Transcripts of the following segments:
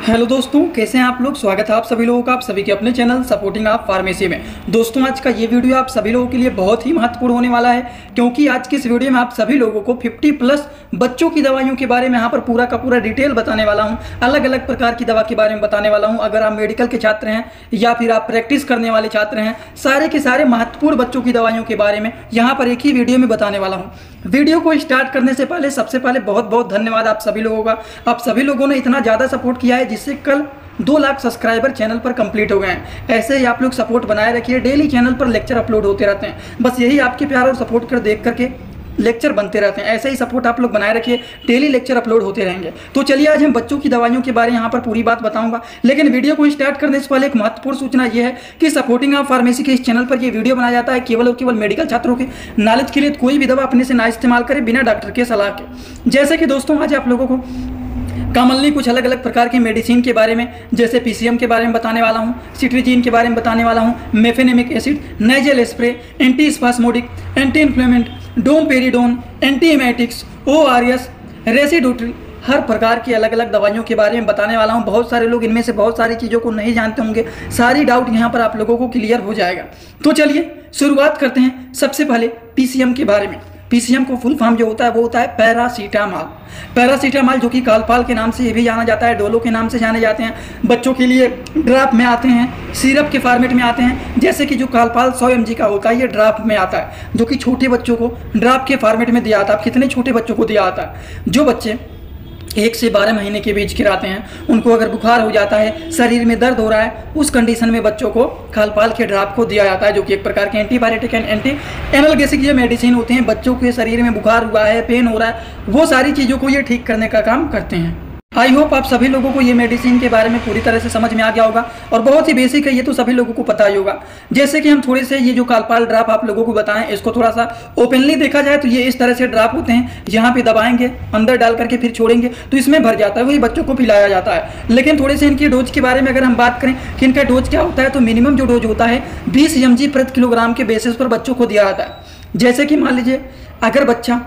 Hello दोस्तों, कैसे हैं आप लोग। स्वागत है आप सभी लोगों का आप सभी के अपने चैनल सपोर्टिंग आप फार्मेसी में। दोस्तों, आज का ये वीडियो आप सभी लोगों के लिए बहुत ही महत्वपूर्ण होने वाला है, क्योंकि आज की इस वीडियो में आप सभी लोगों को 50+ बच्चों की दवाइयों के बारे में यहाँ पर पूरा का पूरा डिटेल बताने वाला हूँ। अलग अलग प्रकार की दवा के बारे में बताने वाला हूँ। अगर आप मेडिकल के छात्र हैं या फिर आप प्रैक्टिस करने वाले छात्र हैं, सारे के सारे महत्वपूर्ण बच्चों की दवाइयों के बारे में यहाँ पर एक ही वीडियो में बताने वाला हूँ। वीडियो को स्टार्ट करने से पहले सबसे पहले बहुत बहुत धन्यवाद आप सभी लोगों का। आप सभी लोगों ने इतना ज़्यादा सपोर्ट किया है, जिससे कल 2 लाख सब्सक्राइबर चैनल पर कंप्लीट हो गए हैं। ऐसे ही आप लोग सपोर्ट बनाए रखिए। डेली चैनल पर लेक्चर अपलोड होते रहते हैं। बस यही आपके प्यार और सपोर्ट कर देख करके लेक्चर बनते रहते हैं। ऐसे ही सपोर्ट आप लोग बनाए रखिए, डेली लेक्चर अपलोड होते रहेंगे। तो चलिए, आज हम बच्चों की दवाइयों के बारे में यहाँ पर पूरी बात बताऊंगा। लेकिन वीडियो को स्टार्ट करने से पहले एक महत्वपूर्ण सूचना यह है कि सपोर्टिंग ऑफ फार्मेसी के इस चैनल पर यह वीडियो बनाया जाता है केवल और केवल मेडिकल छात्रों के नॉलेज के लिए। कोई भी दवा अपने से ना इस्तेमाल करें बिना डॉक्टर के सलाह के। जैसे कि दोस्तों, आज आप लोगों को कॉमनली कुछ अलग अलग प्रकार की मेडिसिन के बारे में, जैसे पीसीएम के बारे में बताने वाला हूँ, सिट्रीजिन के बारे में बताने वाला हूँ, mefenamic acid, nasal spray, anti spasmodic, anti inflammant, domperidone, antiemetics, ORS, racecadotril, हर प्रकार की अलग अलग दवाइयों के बारे में बताने वाला हूँ। बहुत सारे लोग इनमें से बहुत सारी चीज़ों को नहीं जानते होंगे। सारी डाउट यहाँ पर आप लोगों को क्लियर हो जाएगा। तो चलिए शुरुआत करते हैं। सबसे पहले पीसीएम के बारे में। पीसीएम को फुल फॉर्म जो होता है वो होता है पैरासीटामॉल। पैरासीटामॉल जो कि कालपाल के नाम से ये भी जाना जाता है, डोलो के नाम से जाने जाते हैं। बच्चों के लिए ड्राप में आते हैं, सिरप के फॉर्मेट में आते हैं। जैसे कि जो कालपाल 100 mg का होता है, ये ड्राप में आता है, जो कि छोटे बच्चों को ड्राप के फॉर्मेट में दिया आता है। कितने छोटे बच्चों को दिया आता है? जो बच्चे 1 से 12 महीने के बीच के रहते हैं, उनको अगर बुखार हो जाता है, शरीर में दर्द हो रहा है, उस कंडीशन में बच्चों को कालपाल के ड्राप को दिया जाता है, जो कि एक प्रकार के एंटीबायोटिक एंड एंटी एनाल्गेसिक ये मेडिसिन होते हैं। बच्चों के शरीर में बुखार हुआ है, पेन हो रहा है, वो सारी चीज़ों को ये ठीक करने का काम करते हैं। आई होप आप सभी लोगों को ये मेडिसिन के बारे में पूरी तरह से समझ में आ गया होगा, और बहुत ही बेसिक है, ये तो सभी लोगों को पता ही होगा। जैसे कि हम थोड़े से ये जो कालपाल ड्राप आप लोगों को बताएं, इसको थोड़ा सा ओपनली देखा जाए तो ये इस तरह से ड्राप होते हैं। यहाँ पे दबाएंगे, अंदर डाल करके फिर छोड़ेंगे तो इसमें भर जाता है, वही बच्चों को पिलाया जाता है। लेकिन थोड़े से इनकी डोज के बारे में अगर हम बात करें कि इनका डोज क्या होता है, तो मिनिमम जो डोज होता है 20 mg प्रति किलोग्राम के बेसिस पर बच्चों को दिया जाता है। जैसे कि मान लीजिए, अगर बच्चा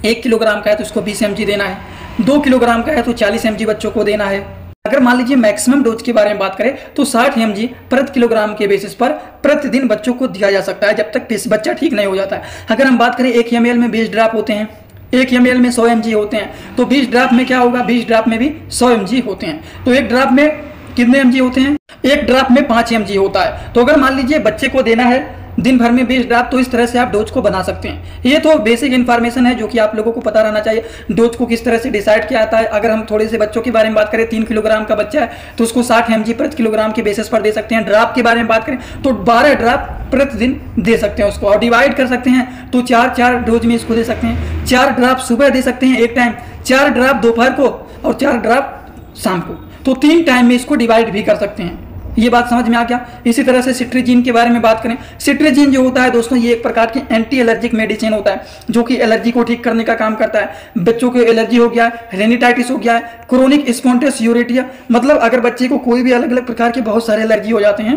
1 किलोग्राम का है तो उसको 20 mg देना है, 2 किलोग्राम का है तो 40 mg बच्चों को देना है। अगर मान लीजिए मैक्सिमम डोज के बारे में बात करें तो 60 mg प्रति किलोग्राम के बेसिस पर प्रतिदिन बच्चों को दिया जा सकता है, जब तक बच्चा ठीक नहीं हो जाता है। अगर हम बात करें 1 ml में 20 ड्राप होते हैं, 1 ml में 100 mg होते हैं, तो 20 ड्राप में क्या होगा? 20 ड्राप में भी 100 mg होते हैं। तो एक ड्राप में कितने mg होते हैं? एक ड्राप में 5 mg होता है। तो अगर मान लीजिए बच्चे को देना है दिन भर में 20 ड्राप, तो इस तरह से आप डोज को बना सकते हैं। ये तो बेसिक इन्फॉर्मेशन है जो कि आप लोगों को पता रहना चाहिए, डोज को किस तरह से डिसाइड किया जाता है। अगर हम थोड़े से बच्चों के बारे में बात करें, 3 किलोग्राम का बच्चा है तो उसको 60 mg प्रति किलोग्राम के बेसिस पर दे सकते हैं। ड्राप के बारे में बात करें तो 12 ड्राप प्रतिदिन दे सकते हैं उसको, और डिवाइड कर सकते हैं तो 4-4 डोज में इसको दे सकते हैं। 4 ड्राप सुबह दे सकते हैं एक टाइम, 4 ड्राप दोपहर को, और 4 ड्राप शाम को। तो 3 टाइम में इसको डिवाइड भी कर सकते हैं। ये बात समझ में आ गया। इसी तरह से सिट्रीजिन के बारे में बात करें, सिट्रीजिन जो होता है दोस्तों, ये एक प्रकार की एंटी एलर्जिक मेडिसिन होता है, जो कि एलर्जी को ठीक करने का काम करता है। बच्चों को एलर्जी हो गया है, रेनिटाइटिस हो गया है, क्रोनिक स्पॉन्टेनियस यूरेटिया, मतलब अगर बच्चे को कोई भी अलग अलग प्रकार के बहुत सारे एलर्जी हो जाते हैं,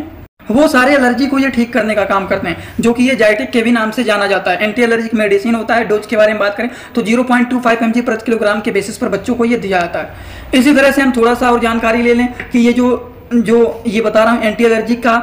वो सारे एलर्जी को ये ठीक करने का काम करते हैं, जो कि ये जाइटिक के भी नाम से जाना जाता है। एंटी एलर्जिक मेडिसिन होता है। डोज के बारे में बात करें तो 0.25 mg प्रति किलोग्राम के बेसिस पर बच्चों को ये दिया जाता है। इसी तरह से हम थोड़ा सा और जानकारी ले लें कि ये जो ये बता रहा हूँ एंटी एलर्जिक का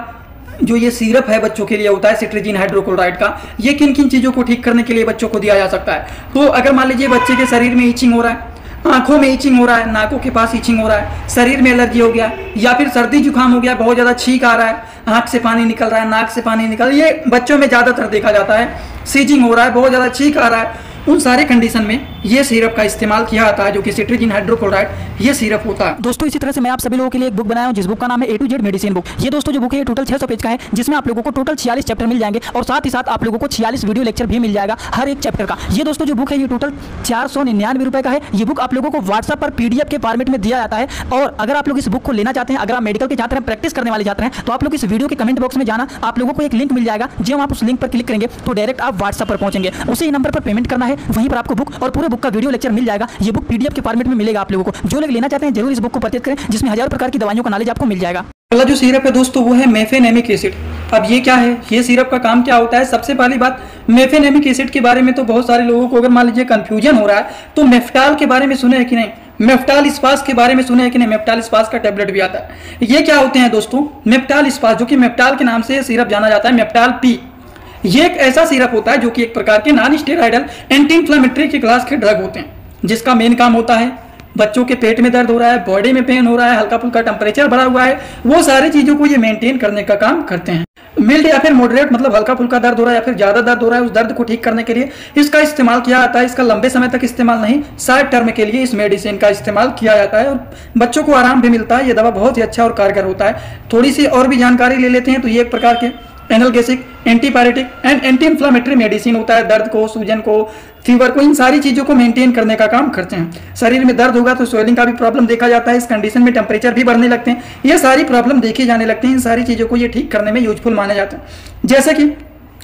जो ये सिरप है बच्चों के लिए होता है, सिट्रीजिन हाइड्रोक्लोराइड का, ये किन किन चीज़ों को ठीक करने के लिए बच्चों को दिया जा सकता है। तो अगर मान लीजिए बच्चे के शरीर में ईचिंग हो रहा है, आंखों में ईचिंग हो रहा है, नाकों के पास ईचिंग हो रहा है, शरीर में एलर्जी हो गया, या फिर सर्दी जुकाम हो गया, बहुत ज़्यादा छींक आ रहा है, आंख से पानी निकल रहा है, नाक से पानी निकल रहा है, ये बच्चों में ज़्यादातर देखा जाता है। सीजिंग हो रहा है, बहुत ज़्यादा छींक आ रहा है, उन सारे कंडीशन में ये सिरप का इस्तेमाल किया जाता है, जो कि सिट्रीजिन हाइड्रोक्लोराइड ये सिरप होता है। दोस्तों, इसी तरह से मैं आप सभी लोगों के लिए एक बुक बनाया हूं, जिस बुक का नाम है A to Z medicine book. ये दोस्तों जो बुक है ये टोटल 600 पेज का है, जिसमें आप लोगों को टोटल 46 चैप्टर मिल जाएंगे, और साथ ही साथ आप लोगों को 46 वीडियो लेक्चर भी मिल जाएगा हर एक चैप्टर का। ये दोस्तों जो बुक है ये टोटल 499 रुपए का है। ये बुक आप लोगों को व्हाट्सएप पर PDF के फॉर्मेट में दिया जाता है। और अगर आप लोग इस बुक को लेना चाहते हैं, अगर आप मेडिकल के छात्र हैं, प्रैक्टिस करने वाले छात्र हैं, तो आप लोग इस वीडियो के कमेंट बॉक्स में जाना, आप लोगों को एक लिंक मिल जाएगा। जब आप उस लिंक पर क्लिक करेंगे तो डायरेक्ट आप व्हाट्सएप पर पहुंचेंगे, उसी नंबर पर पेमेंट करना है, वहीं पर आपको बुक और पूरे बुक का वीडियो लेक्चर मिल जाएगा। ये बुक PDF के फॉर्मेट में मिलेगा आप लोगों को। जो लोग लेना चाहते हैं जरूर इस बुक को परचेज करें, जिसमें हजारों प्रकार की दवाइयों का नॉलेज आपको मिल जाएगा। पहला जो सिरप है दोस्तों वो है मेफेनेमिक एसिड। अब ये क्या है, ये सिरप का काम क्या होता है? सबसे पहली बात, मेफेनेमिक एसिड के बारे में तो बहुत सारे लोगों को अगर मान लीजिए कंफ्यूजन हो रहा है तो मेफ्टाल के बारे में सुने हैं कि नहीं, मेफ्टाल स्पास के बारे में सुने हैं कि नहीं? मेफ्टाल स्पास का टेबलेट भी आता है। ये क्या होते हैं दोस्तों? मेफ्टाल स्पास, जो कि मेफ्टाल के नाम से सिरप जाना जाता है, मेफ्टाल पी। ये एक ऐसा सिरप होता है जो कि एक प्रकार के नॉन स्टेरॉइडल एंटी इंफ्लेमेटरी के क्लास के ड्रग होते हैं, जिसका मेन काम होता है बच्चों के पेट में दर्द हो रहा है, बॉडी में पेन हो रहा है, हल्का फुल्का टेम्परेचर बढ़ा हुआ है, वो सारी चीजों को ये मेंटेन करने का काम करते हैं। मिल्ड या फिर मॉडरेट, मतलब हल्का फुल्का दर्द हो रहा है या फिर ज्यादा दर्द हो रहा है, उस दर्द को ठीक करने के लिए इसका इस्तेमाल किया जाता है। इसका लंबे समय तक इस्तेमाल नहीं, शॉर्ट टर्म के लिए इस मेडिसिन का इस्तेमाल किया जाता है और बच्चों को आराम भी मिलता है। ये दवा बहुत ही अच्छा और कारगर होता है। थोड़ी सी और भी जानकारी ले लेते हैं तो ये एक प्रकार के analgesic, antipyretic and anti inflammatory medicine होता है। दर्द को, सूजन को, फीवर को, इन सारी चीजों को मेंटेन करने का काम करते हैं। शरीर में दर्द होगा तो स्वेलिंग का भी प्रॉब्लम देखा जाता है। इस कंडीशन में टेम्परेचर भी बढ़ने लगते हैं, ये सारी प्रॉब्लम देखे जाने लगते हैं। इन सारी चीजों को ये ठीक करने में यूजफुल माने जाते हैं। जैसे कि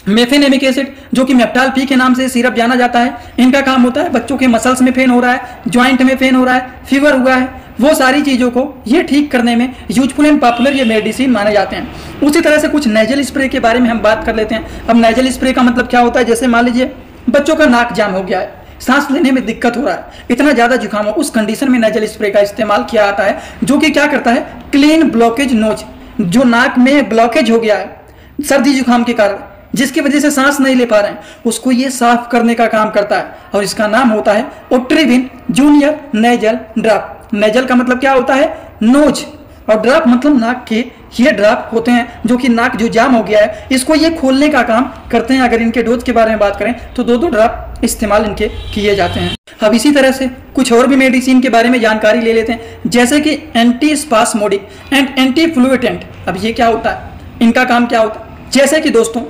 मेफेनेमिक एसिड, जो कि मेफ्टाल पी के नाम से सिरप जाना जाता है, इनका काम होता है बच्चों के मसल्स में पेन हो रहा है, ज्वाइंट में पेन हो रहा है, फीवर हुआ है, वो सारी चीजों को ये ठीक करने में यूजफुल एंड पॉपुलर ये मेडिसिन माने जाते हैं। उसी तरह से कुछ नेजल स्प्रे के बारे में हम बात कर लेते हैं। अब नेजल स्प्रे का मतलब क्या होता है? जैसे मान लीजिए बच्चों का नाक जाम हो गया है, सांस लेने में दिक्कत हो रहा है, इतना ज्यादा जुकाम हो, उस कंडीशन में नेजल स्प्रे का इस्तेमाल किया जाता है, जो कि क्या करता है, क्लीन ब्लॉकेज नोज, जो नाक में ब्लॉकेज हो गया है सर्दी जुकाम के कारण, जिसकी वजह से सांस नहीं ले पा रहे हैं, उसको ये साफ करने का काम करता है और इसका नाम होता है Otrivin junior nasal drop. Nasal का मतलब क्या होता है? नोज, और ड्रॉप मतलब नाक के ये ड्रॉप होते हैं जो कि नाक जो जाम हो गया है इसको ये खोलने का काम करते हैं। अगर इनके डोज के बारे में बात करें तो दो ड्रॉप इस्तेमाल इनके किए जाते हैं। अब इसी तरह से कुछ और भी मेडिसिन के बारे में जानकारी ले लेते हैं, जैसे कि एंटी स्पास्मोडिक एंड एंटी फ्लूएटेंट। अब ये क्या होता है, इनका काम क्या होता है? जैसे कि दोस्तों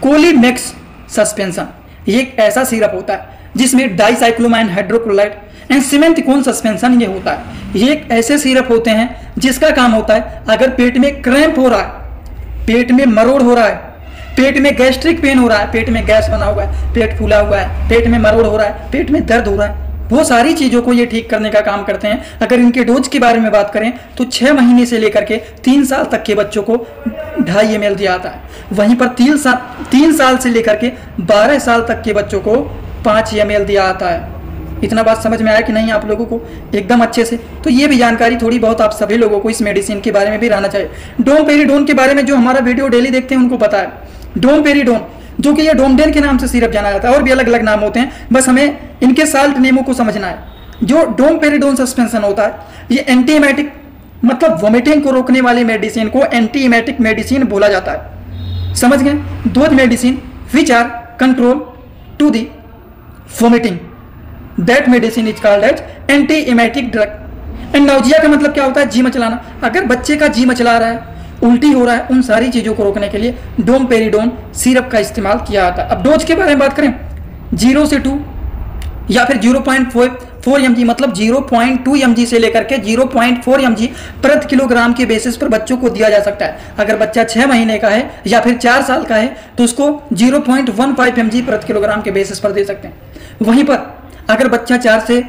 कोलीमेक्स सस्पेंशन, ये एक ऐसा सिरप होता है जिसमें डाइसाइक्लोमाइन हाइड्रोक्लोराइड एंड सिमेंथिकोन सस्पेंशन ये होता है। ये एक ऐसे सिरप होते हैं जिसका काम होता है अगर पेट में क्रैम्प हो रहा है, पेट में मरोड़ हो रहा है, पेट में गैस्ट्रिक पेन हो रहा है, पेट में गैस बना हुआ है, पेट फूला हुआ है, पेट में मरोड़ हो रहा है, पेट में दर्द हो रहा है, वो सारी चीजों को ये ठीक करने का काम करते हैं। अगर इनके डोज के बारे में बात करें तो 6 महीने से लेकर के 3 साल तक के बच्चों को 2.5 ml दिया जाता है। वहीं पर 3 साल से लेकर के 12 साल तक के बच्चों को 5 ml दिया जाता है। इतना बात समझ में आया कि नहीं आप लोगों को? एकदम अच्छे से। तो ये भी जानकारी थोड़ी बहुत आप सभी लोगों को इस मेडिसिन के बारे में भी रहना चाहिए। डोमपेरिडोन के बारे में जो हमारा वीडियो डेली देखते हैं उनको पता है। डोमपेरिडोन, जो कि ये डोमडेन के नाम से सिरप जाना जाता है, और भी अलग अलग नाम होते हैं, बस हमें इनके साल्ट नेमों को समझना है। जो डोमपेरिडोन सस्पेंशन होता है ये एंटीएमेटिक, मतलब वोमिटिंग को रोकने वाली मेडिसिन को एंटीएमेटिक मेडिसिन बोला जाता है। समझ गए? Those medicine which are control to the vomiting, that medicine is called as antiemetic drug. And nausea का मतलब क्या होता है? जी मचलाना। अगर बच्चे का जी मचला रहा है, उल्टी हो रहा है, उन सारी चीजों को रोकने के लिए डोमपेरिडोन सिरप का इस्तेमाल किया जाता है। अब डोज के बारे में बात करें, 0 से 2 या फिर 0.4 mg, मतलब 0.2 mg से लेकर के 0.4 mg प्रति किलोग्राम के बेसिस पर बच्चों को दिया जा सकता है। अगर बच्चा 6 महीने का है या फिर 4 साल का है तो उसको 0.15 mg प्रति किलोग्राम के बेसिस पर दे सकते हैं। वहीं पर अगर बच्चा 4 से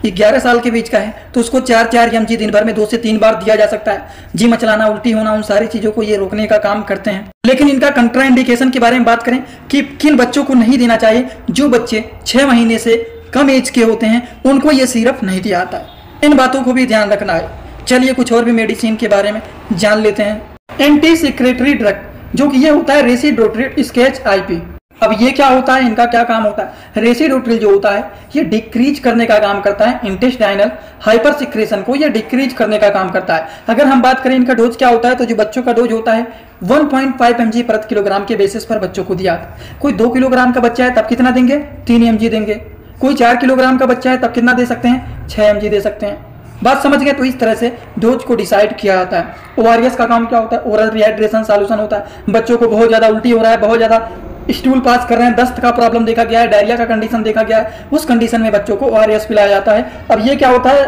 11 साल के बीच का है तो उसको 4 mg दिन भर में 2 से 3 बार दिया जा सकता है। जी मचलाना, उल्टी होना, उन सारी चीजों को ये रोकने का काम करते हैं। लेकिन इनका कंट्राइंडिकेशन के बारे में बात करें कि किन बच्चों को नहीं देना चाहिए, जो बच्चे 6 महीने से कम एज के होते हैं उनको ये सिरप नहीं दिया जाता है। इन बातों को भी ध्यान रखना है। चलिए कुछ और भी मेडिसिन के बारे में जान लेते हैं। एंटी सिक्रेटरी ड्रग, जो कि ये होता है रेसिडोट्रिल स्केच IP। अब ये क्या होता है, इनका क्या काम होता है? रेसिडोट्रिल जो होता है ये डिक्रीज करने का काम करता है, इंटेस्टाइनल हाइपर सिक्रेशन को ये डिक्रीज करने का काम करता है। अगर हम बात करें इनका डोज क्या होता है, तो जो बच्चों का डोज होता है 1.5 mg प्रति किलोग्राम के बेसिस पर बच्चों को दिया। कोई 2 किलोग्राम का बच्चा है तब कितना देंगे? 3 mg देंगे। कोई 4 किलोग्राम का बच्चा है तब कितना दे सकते हैं? 6 mg दे सकते हैं। बात समझ गए? तो इस तरह से डोज को डिसाइड किया जाता है। ORS का काम क्या होता है? ओरल रिहाइड्रेशन सॉल्यूशन होता है। बच्चों को बहुत ज्यादा उल्टी हो रहा है, बहुत ज्यादा स्टूल पास कर रहे हैं, दस्त का प्रॉब्लम देखा गया है, डायरिया का कंडीशन देखा गया है, उस कंडीशन में बच्चों को ORS पिलाया जाता है। अब ये क्या होता है,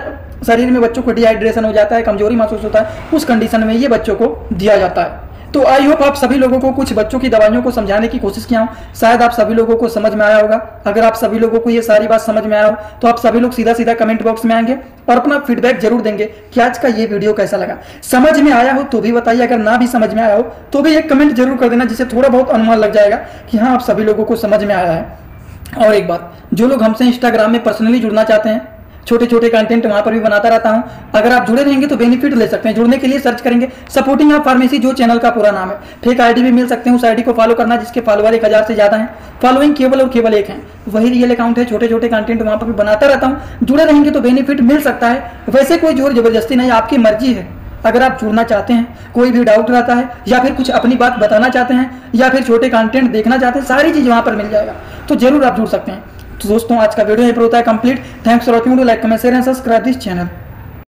शरीर में बच्चों को डिहाइड्रेशन हो जाता है, कमजोरी महसूस होता है, उस कंडीशन में ये बच्चों को दिया जाता है। तो आई होप आप सभी लोगों को कुछ बच्चों की दवाइयों को समझाने की कोशिश किया हूँ, शायद आप सभी लोगों को समझ में आया होगा। अगर आप सभी लोगों को ये सारी बात समझ में आया हो तो आप सभी लोग सीधा सीधा कमेंट बॉक्स में आएंगे और अपना फीडबैक जरूर देंगे कि आज का ये वीडियो कैसा लगा। समझ में आया हो तो भी बताइए, अगर ना भी समझ में आया हो तो भी एक कमेंट जरूर कर देना, जिससे थोड़ा बहुत अनुमान लग जाएगा कि हाँ आप सभी लोगों को समझ में आया है। और एक बात, जो लोग हमसे इंस्टाग्राम में पर्सनली जुड़ना चाहते हैं, छोटे छोटे कंटेंट वहां पर भी बनाता रहता हूं, अगर आप जुड़े रहेंगे तो बेनिफिट ले सकते हैं। जुड़ने के लिए सर्च करेंगे सपोर्टिंग आप फार्मेसी, जो चैनल का पूरा नाम है। फेक आईडी भी मिल सकते हैं, उस आईडी को फॉलो करना जिसके फॉलोअर 1000 से ज्यादा हैं, फॉलोइंग केवल और केवल 1 है, वही रियल अकाउंट है। छोटे छोटे कंटेंट वहां पर भी बनाता रहता हूं, जुड़े रहेंगे तो बेनिफिट मिल सकता है। वैसे कोई जोर जबरदस्ती नहीं, आपकी मर्जी है। अगर आप जुड़ना चाहते हैं, कोई भी डाउट रहता है या फिर कुछ अपनी बात बताना चाहते हैं या फिर छोटे कंटेंट देखना चाहते हैं, सारी चीज वहां पर मिल जाएगा, तो जरूर आप जुड़ सकते हैं। तो दोस्तों आज का वीडियो यहीं पर होता है complete. Thanks for watching, like comment share and subscribe this channel.